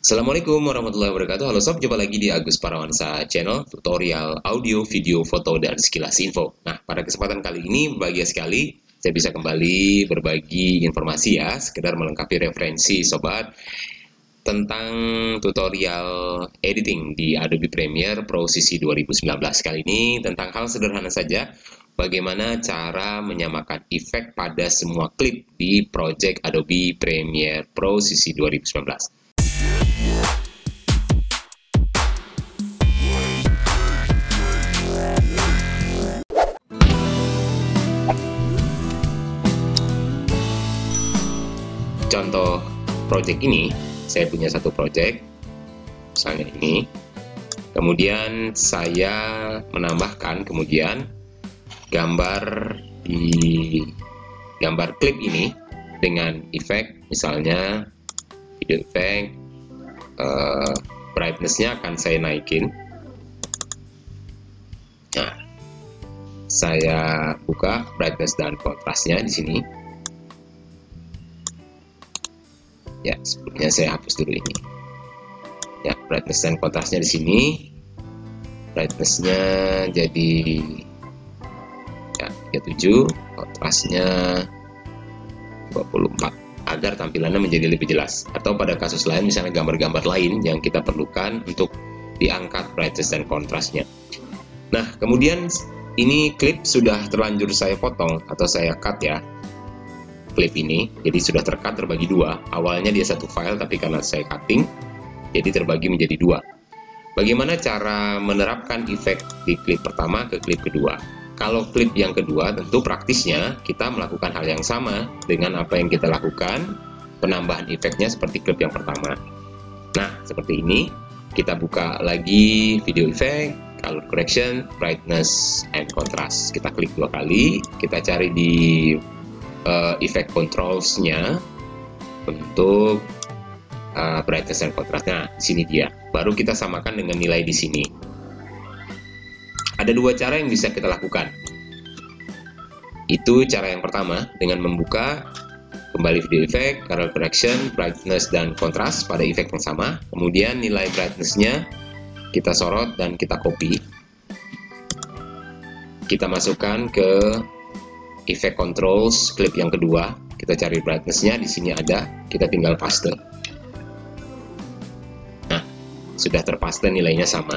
Assalamualaikum warahmatullahi wabarakatuh. Halo sob, jumpa lagi di Agus Parawansa Channel, tutorial audio, video, foto, dan sekilas info. Nah, pada kesempatan kali ini bahagia sekali saya bisa kembali berbagi informasi ya, sekedar melengkapi referensi sobat tentang tutorial editing di Adobe Premiere Pro CC 2019. Kali ini tentang hal sederhana saja, bagaimana cara menyamakan efek pada semua klip di project Adobe Premiere Pro CC 2019. Contoh project ini, saya punya satu project, misalnya ini. Kemudian saya menambahkan kemudian gambar klip ini dengan efek, misalnya video efek, brightness-nya akan saya naikin. Nah, saya buka brightness dan kontrasnya di sini. Ya, sebelumnya saya hapus dulu ini. Ya, brightness dan kontrasnya di sini. Brightness-nya jadi ya 37, kontrasnya 24 agar tampilannya menjadi lebih jelas. Atau pada kasus lain misalnya gambar-gambar lain yang kita perlukan untuk diangkat brightness dan kontrasnya. Nah, kemudian ini klip sudah terlanjur saya potong atau saya cut ya. Klip ini jadi sudah terbagi dua. Awalnya dia satu file, tapi karena saya cutting jadi terbagi menjadi dua. Bagaimana cara menerapkan efek di klip pertama ke klip kedua? Kalau klip yang kedua, tentu praktisnya kita melakukan hal yang sama dengan apa yang kita lakukan, penambahan efeknya seperti klip yang pertama. Nah, seperti ini. Kita buka lagi video effect, color correction, brightness and contrast. Kita klik dua kali, kita cari di effect controls-nya untuk brightness dan contrast. Nah, di sini dia. Baru kita samakan dengan nilai di sini. Ada dua cara yang bisa kita lakukan. Itu cara yang pertama dengan membuka kembali video effect, color correction, brightness dan contrast pada efek yang sama. Kemudian nilai brightness-nya kita sorot dan kita copy. Kita masukkan ke effect controls klip yang kedua, kita cari brightness-nya, di sini ada, kita tinggal paste. Nah, sudah terpaste, nilainya sama.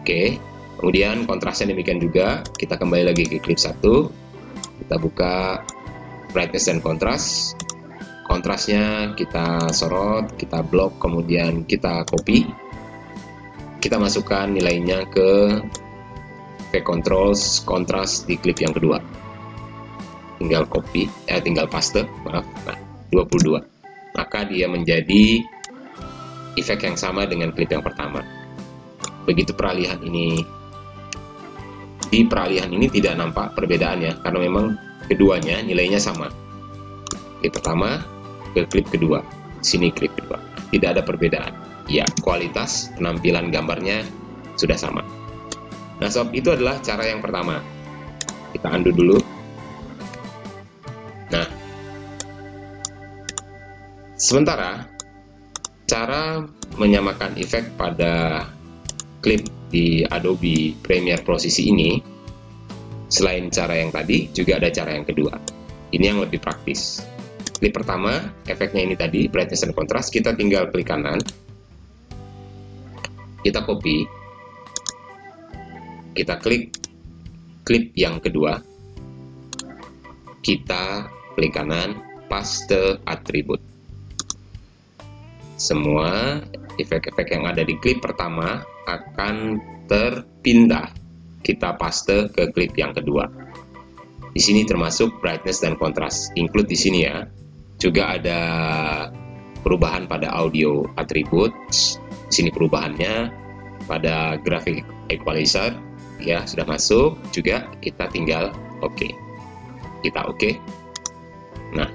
Oke, kemudian kontrasnya demikian juga, kita kembali lagi ke klip 1, kita buka brightness dan kontras. Kontrasnya kita sorot, kita blok, kemudian kita copy. Kita masukkan nilainya ke effect controls kontras di klip yang kedua. Tinggal tinggal paste, maaf. Nah, 22. Maka dia menjadi efek yang sama dengan klip yang pertama. Begitu peralihan ini. Di peralihan ini tidak nampak perbedaannya karena memang keduanya nilainya sama. Klip pertama ke klip kedua. Sini klip kedua. Tidak ada perbedaan. Ya, kualitas penampilan gambarnya sudah sama. Nah, sob, itu adalah cara yang pertama. Kita undo dulu. Nah, sementara cara menyamakan efek pada klip di Adobe Premiere Pro CC ini, selain cara yang tadi, juga ada cara yang kedua. Ini yang lebih praktis. Klip pertama, efeknya ini tadi, brightness dan contrast, kita tinggal klik kanan, kita copy, kita klik klip yang kedua, kita klik kanan, paste atribut. Semua efek-efek yang ada di klip pertama akan terpindah. Kita paste ke klip yang kedua. Di sini termasuk brightness dan contrast. Include di sini ya. Juga ada perubahan pada audio atribut. Di sini perubahannya pada graphic equalizer ya sudah masuk. Juga kita tinggal oke. Kita oke. Nah,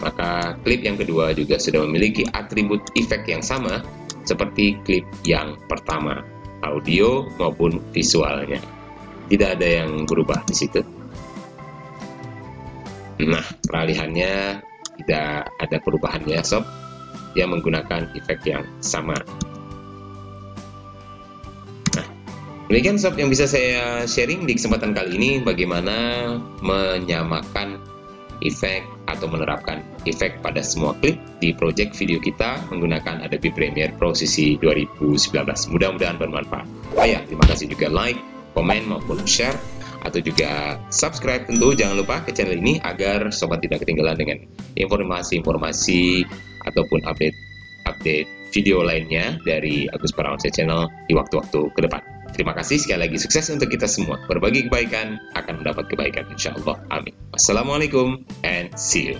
maka klip yang kedua juga sudah memiliki atribut efek yang sama seperti klip yang pertama, audio maupun visualnya. Tidak ada yang berubah di situ. Nah, peralihannya tidak ada perubahan ya sob. yang menggunakan efek yang sama. Nah, demikian sob yang bisa saya sharing di kesempatan kali ini, bagaimana menyamakan efek atau menerapkan efek pada semua klip di project video kita menggunakan Adobe Premiere Pro sisi 2019. Mudah-mudahan bermanfaat. Oh ya, terima kasih juga like, komen maupun share, atau juga subscribe. Tentu jangan lupa ke channel ini agar sobat tidak ketinggalan dengan informasi-informasi ataupun update video lainnya dari Agus Parawansa Channel di waktu-waktu ke depan. Terima kasih sekali lagi, sukses untuk kita semua. Berbagi kebaikan akan mendapat kebaikan, insya Allah. Amin. Wassalamualaikum and see you.